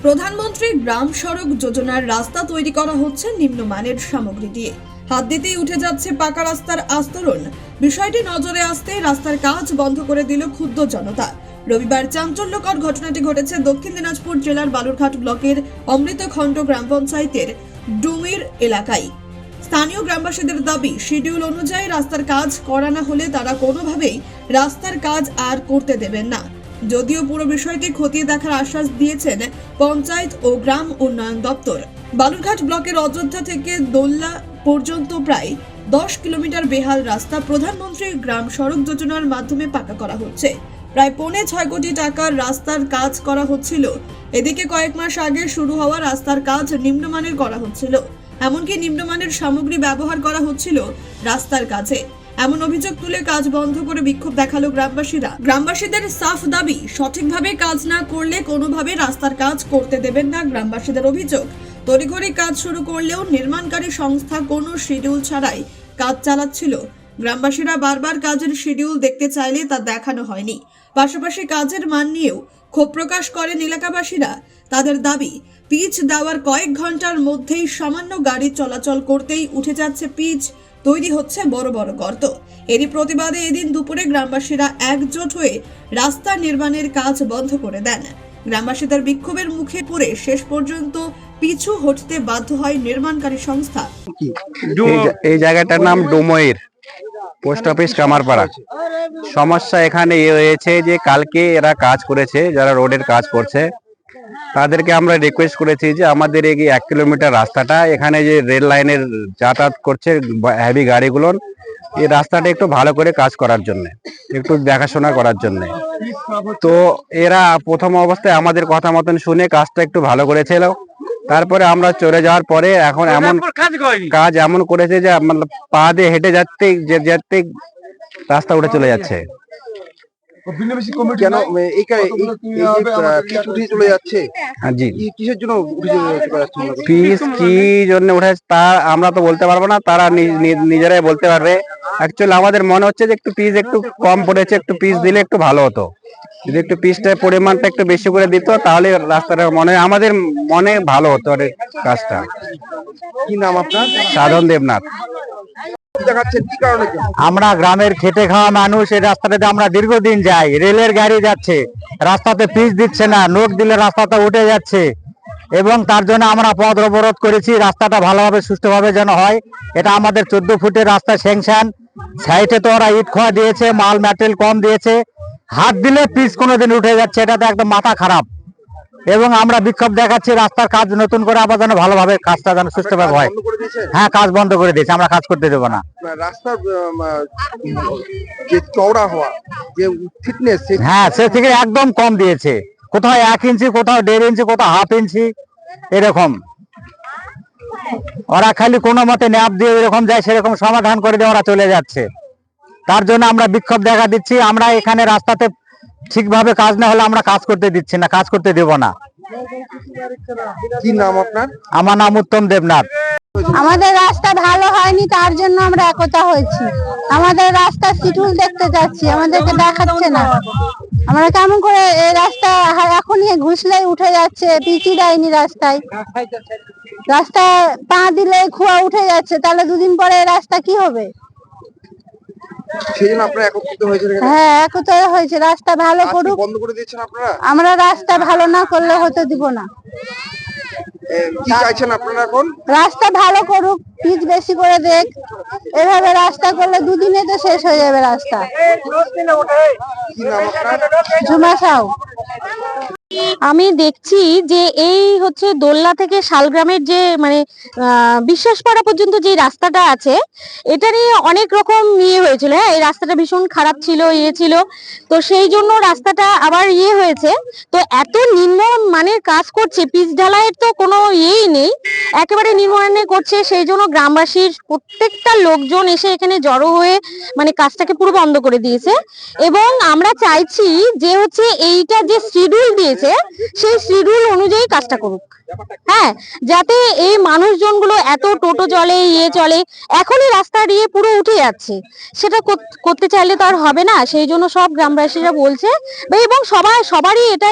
প্রধানমন্ত্রী গ্রাম সড়ক যোজনার রাস্তা তৈরি করা হচ্ছে নিম্নমানের সামগ্রী দিয়ে। হাত দিতেই উঠে যাচ্ছে পাকা রাস্তার আস্তরণ। বিষয়টি নজরে আসতেই রাস্তার কাজ বন্ধ করে দিল ক্ষুব্ধ জনতা। রবিবার চাঞ্চল্যকর ঘটনাটি ঘটেছে দক্ষিণ দিনাজপুর জেলার বালুরঘাট ব্লকের অমৃতখণ্ড গ্রাম পঞ্চায়েতের ডুমির এলাকায়। স্থানীয় গ্রামবাসীদের দাবি, শিডিউল অনুযায়ী রাস্তার কাজ করা না হলে তারা কোনোভাবেই রাস্তার কাজ আর করতে দেবেন না। যদিও পুরো বিষয়টি খতিয়ে দেখার আশ্বাস দিয়েছেন পঞ্চায়েত ও গ্রাম উন্নয়ন দপ্তর। বালুরঘাট ব্লকের অযোধ্যা থেকে দোল্লা পর্যন্ত প্রায় 10 কিলোমিটার বেহাল রাস্তা প্রধানমন্ত্রী গ্রাম সড়ক যোজনার মাধ্যমে পাকা করা হচ্ছে। প্রায় 6.25 কোটি টাকার রাস্তার কাজ করা হচ্ছিল। এদিকে কয়েক মাস আগে শুরু হওয়া রাস্তার কাজ নিম্নমানের করা হচ্ছিল, এমনকি নিম্নমানের সামগ্রী ব্যবহার করা হচ্ছিল রাস্তার কাজে। এমন অভিযোগ তুলে কাজ বন্ধ করে বিক্ষোভ দেখালো গ্রামবাসীরা। গ্রামবাসীদের সাফ দাবি, সঠিকভাবে কাজ না করলে কোনোভাবে রাস্তার কাজ করতে দেবেন না। গ্রামবাসীদের অভিযোগ, তড়িঘড়ি কাজ শুরু করলেও নির্মাণকারী সংস্থা কোনো শিডিউল ছাড়াই কাজ চালাচ্ছিল। গ্রামবাসীরা বারবার কাজের শিডিউল দেখতে চাইলে তা দেখানো হয়নি। পাশাপাশি কাজের মান নিয়েও ক্ষোভ প্রকাশ করেন এলাকাবাসীরা। তাদের দাবি, পিচ দেওয়ার কয়েক ঘন্টার মধ্যেই সামান্য গাড়ি চলাচল করতেই উঠে যাচ্ছে পিচ, তৈরি হচ্ছে বড় বড় গর্ত। এরই প্রতিবাদে এদিন দুপুরে গ্রামবাসীরা একজোট হয়ে রাস্তা নির্মাণের কাজ বন্ধ করে দেন। গ্রামবাসীদের বিক্ষোভের মুখে পড়ে শেষ পর্যন্ত পিছু হটতে বাধ্য হয় নির্মাণকারী সংস্থা। এই জায়গাটার নাম ডুমইর, পোস্ট অফিস কামারপাড়া। সমস্যা এখানে হয়েছে যে কালকে এরা কাজ করেছে, যারা রোডের কাজ করছে তাদেরকে আমরা রিকোয়েস্ট করেছি যে আমাদের এই 1 কিলোমিটার রাস্তাটা, এখানে যে রেল লাইনের যাতায়াত করছে হেভি গাড়িগুলো, এই রাস্তাটা একটু ভালো করে কাজ করার জন্য, একটু দেখাশোনা করার জন্য। তো এরা প্রথম অবস্থায় আমাদের কথা মতন শুনে কাজটা একটু ভালো করেছিল। তারপরে আমরা চলে যাওয়ার পরে এখন এমন কাজ এমন করেছে যে পা দিয়ে হেঁটে যেতে রাস্তা উঠে চলে যাচ্ছে। কেন চলে যাচ্ছে? জি, কিসের জন্য পিস কি জন্য উঠে তা আমরা তো বলতে পারবো না, তারা নিজেরাই বলতে পারবে। অ্যাকচুয়ালি আমাদের মনে হচ্ছে যে একটু পিস একটু কম পড়েছে, একটু পিস দিলে একটু ভালো হতো। যদি একটু পিসটার পরিমাণটা একটু বেশি করে দিত তাহলে রাস্তাটা আমাদের মনে ভালো হতো আর কাজটা। কি নাম আপনার? সাধন দেবনাথ। আমরা গ্রামের খেটে খাওয়া মানুষ, এই রাস্তাটাতে আমরা দীর্ঘদিন যাই। রেলের গাড়ি যাচ্ছে, রাস্তাতে পিচ দিচ্ছে না, নোক দিলে রাস্তাটা উঠে যাচ্ছে এবং তার জন্য আমরা পথ অবরোধ করেছি। রাস্তাটা ভালোভাবে সুষ্ঠুভাবে যেন হয়। এটা আমাদের 14 ফুটের রাস্তা স্যাংশন। সাইডে তো ওরা ইট খোয়া দিয়েছে, মাল ম্যাটেরিয়াল কম দিয়েছে, হাত দিলে পিচ কোনোদিন উঠে যাচ্ছে। এটা তো একদম মাথা খারাপ এবং আমরা বিক্ষোভ দেখাচ্ছি রাস্তার কাজ নতুন করে আবার যেন ভালোভাবে কাজটা যেন সুষ্ঠুভাবে হয়। হ্যাঁ, কাজ বন্ধ করে দিয়েছে, আমরা কাজ করতে দেবো না। রাস্তার যে চওড়া হওয়া, যে ফিটনেস, হ্যাঁ, সে থেকে একদম কম দিয়েছে। কোথাও 1 ইঞ্চি, কোথাও 1.5 ইঞ্চি, কোথাও 1/2 ইঞ্চি, এরকম। ওরা খালি কোনো মতে ন্যাপ দিয়ে এরকম যায়, সেরকম সমাধান করে দিয়ে ওরা চলে যাচ্ছে। তার জন্য আমরা বিক্ষোভ দেখা দিচ্ছি। আমরা এখানে রাস্তাতে ঠিকভাবে কাজ না হলে আমরা কাজ করতে দিচ্ছি না, কাজ করতে দেব না। কি নাম আপনার? আমার নাম উত্তম দেবনাথ। আমাদের রাস্তা ভালো হয়নি, তার জন্য আমরা একতা হয়েছি। আমাদের রাস্তার শিডিউল দেখতে যাচ্ছি, আমাদেরকে দেখাচ্ছে না। আমরা কেমন করে এই রাস্তা এখনই ঘুষলেই উঠে যাচ্ছে, পিচি দেয়নি রাস্তায়। রাস্তা পা দিলে খোয়া উঠে যাচ্ছে, তাহলে 2 দিন পরে এই রাস্তা কি হবে? সেজন্য আপনারা একত্রিত হয়েছে? হ্যাঁ, একত্রিত হয়েছে। রাস্তা ভালো করুক। বন্ধ করে দিয়েছেন আপনারা? আমরা রাস্তা ভালো না করলে হতে দিব না। কি চাইছেন আপনারা এখন? রাস্তা ভালো করুক, পিচ বেশি করে দেখ। এভাবে রাস্তা করলে 2 দিনে তো শেষ হয়ে যাবে রাস্তা। কি নাম আপনার? ঝুমা সাউ। আমি দেখছি যে এই হচ্ছে দোল্লা থেকে শালগ্রামের যে মানে বিশ্বাসপাড়া পর্যন্ত যে রাস্তাটা আছে, এটা নিয়ে অনেক রকম হয়েছিল। হ্যাঁ, এই রাস্তাটা ভীষণ খারাপ ছিল, ছিল। তো সেই জন্য রাস্তাটা আবার হয়েছে। তো এত নিম্ন মানের কাজ করছে, পিচ ঢালাইয়ের তো কোনো নেই, একেবারে নিম্নমানের করছে। সেই জন্য গ্রামবাসীর প্রত্যেকটা লোকজন এসে এখানে জড়ো হয়ে মানে কাজটাকে পুরো বন্ধ করে দিয়েছে। এবং আমরা চাইছি যে হচ্ছে এইটা যে শিডিউল দিয়েছে সেই শিডিউল অনুযায়ী কাজটা করুক। হ্যাঁ, যাতে এই মানুষজনগুলো এত টোটো চলে, চলে, এখনই রাস্তার পুরো উঠে যাচ্ছে, সেটা করতে চাইলে তো আর হবে না। সেই জন্য সব গ্রামবাসীরা বলছে এবং সবারই এটা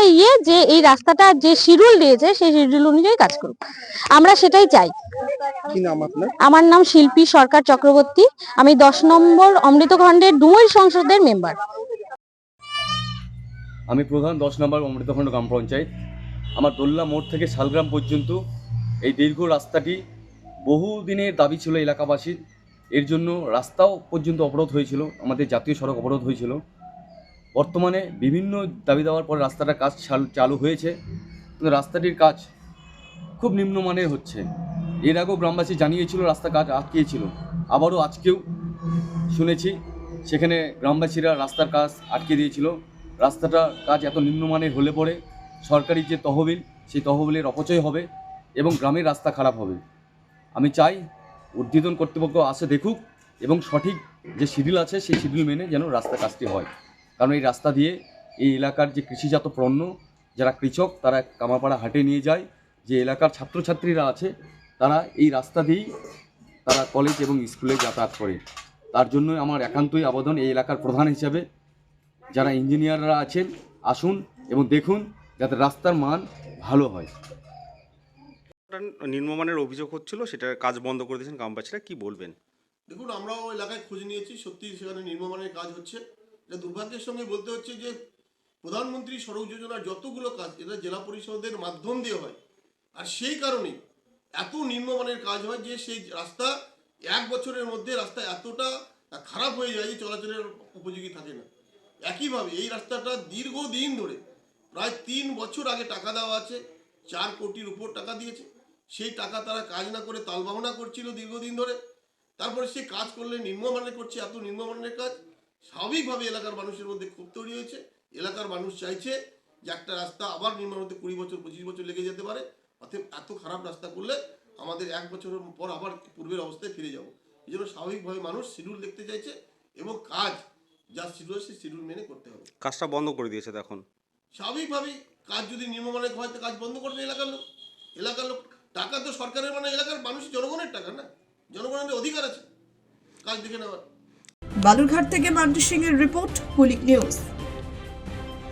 যে এই রাস্তাটা যে শিডিউল দিয়েছে সেই শিডিউল অনুযায়ী কাজ করুক, আমরা সেটাই চাই। কি নাম আপনার? আমার নাম শিল্পী সরকার চক্রবর্তী, আমি 10 নম্বর অমৃতখণ্ডের ডুমুর সংসদের মেম্বার। আমি প্রধান 10 নম্বর অমৃতখণ্ড গ্রাম পঞ্চায়েত। আমার দোল্লা মোড় থেকে শালগ্রাম পর্যন্ত এই দীর্ঘ রাস্তাটি বহুদিনের দাবি ছিল এলাকাবাসীর। এর জন্য রাস্তাও পর্যন্ত অবরোধ হয়েছিল, আমাদের জাতীয় সড়ক অবরোধ হয়েছিল। বর্তমানে বিভিন্ন দাবি দেওয়ার পর রাস্তাটার কাজ চালু হয়েছে, কিন্তু রাস্তাটির কাজ খুব নিম্নমানের হচ্ছে। এর আগেও গ্রামবাসী জানিয়েছিল রাস্তা কাজ আটকিয়েছিল, আবারও আজকেও শুনেছি সেখানে গ্রামবাসীরা রাস্তার কাজ আটকে দিয়েছিল। রাস্তাটার কাজ এত নিম্নমানের হলে পরে সরকারি যে তহবিল, সেই তহবিলের অপচয় হবে এবং গ্রামের রাস্তা খারাপ হবে। আমি চাই ঊর্ধ্বতন কর্তৃপক্ষ আসে দেখুক এবং সঠিক যে শিডিউল আছে সেই শিডিউল মেনে যেন রাস্তা কাজটি হয়। কারণ এই রাস্তা দিয়ে এই এলাকার যে কৃষিজাত পণ্য, যারা কৃষক তারা কামারপাড়া হাটে নিয়ে যায়, যে এলাকার ছাত্রছাত্রীরা আছে তারা এই রাস্তা দিয়েই তারা কলেজ এবং স্কুলে যাতায়াত করে। তার জন্য আমার একান্তই আবেদন এই এলাকার প্রধান হিসেবে যারা ইঞ্জিনিয়াররা আছেন আসুন এবং দেখুন যাতে রাস্তার মান ভালো হয়। নিম্নমানের অভিযোগ হচ্ছিল, সেটার কাজ বন্ধ করে দিয়েছেন গ্রামবাসীরা, কি বলবেন? দেখুন, আমরাও এলাকায় খোঁজ নিয়েছি, সত্যি সেখানে নির্মাণের কাজ হচ্ছে। এটা দুর্ভাগ্যের সঙ্গে বলতে হচ্ছে যে প্রধানমন্ত্রী সড়ক যোজনার যতগুলো কাজ এটা জেলা পরিষদের মাধ্যম দিয়ে হয়, আর সেই কারণেই এত নিম্নমানের কাজ হয় যে সেই রাস্তা 1 বছরের মধ্যে রাস্তা এতটা খারাপ হয়ে যায় যে চলাচলের উপযোগী থাকে না। একইভাবে এই রাস্তাটা দীর্ঘদিন ধরে প্রায় 3 বছর আগে টাকা দেওয়া আছে, 4 কোটির উপর টাকা দিয়েছে, সেই টাকা তারা কাজ না করে তালবাহনা করছিল দীর্ঘদিন ধরে। তারপরে সে কাজ করলে নিম্নমানের করছে, এত নিম্নমানের কাজ। স্বাভাবিকভাবে এলাকার মানুষের মধ্যে ক্ষোভ তৈরি হয়েছে। এলাকার মানুষ চাইছে যে একটা রাস্তা আবার নির্মাণ হতে 20 বছর 25 বছর লেগে যেতে পারে। অতএব এত খারাপ রাস্তা করলে আমাদের 1 বছরের পর আবার পূর্বের অবস্থায় ফিরে যাব। এই জন্য স্বাভাবিকভাবে মানুষ শিডিউল দেখতে চাইছে এবং কাজ যা শিডিউল সেই শিডিউল মেনে করতে হবে। কাজটা বন্ধ করে দিয়েছে এখন। স্বাভাবিকভাবেই কাজ যদি নিম্নমানের হয় তো কাজ বন্ধ করবে এলাকার লোক। টাকা তো সরকারের, মানে এলাকার মানুষ জনগণের টাকা না, জনগণের অধিকার আছে কাজ দেখে নেওয়ার। বালুরঘাট থেকে মান্টি সিং এর রিপোর্ট, কুলিক নিউজ।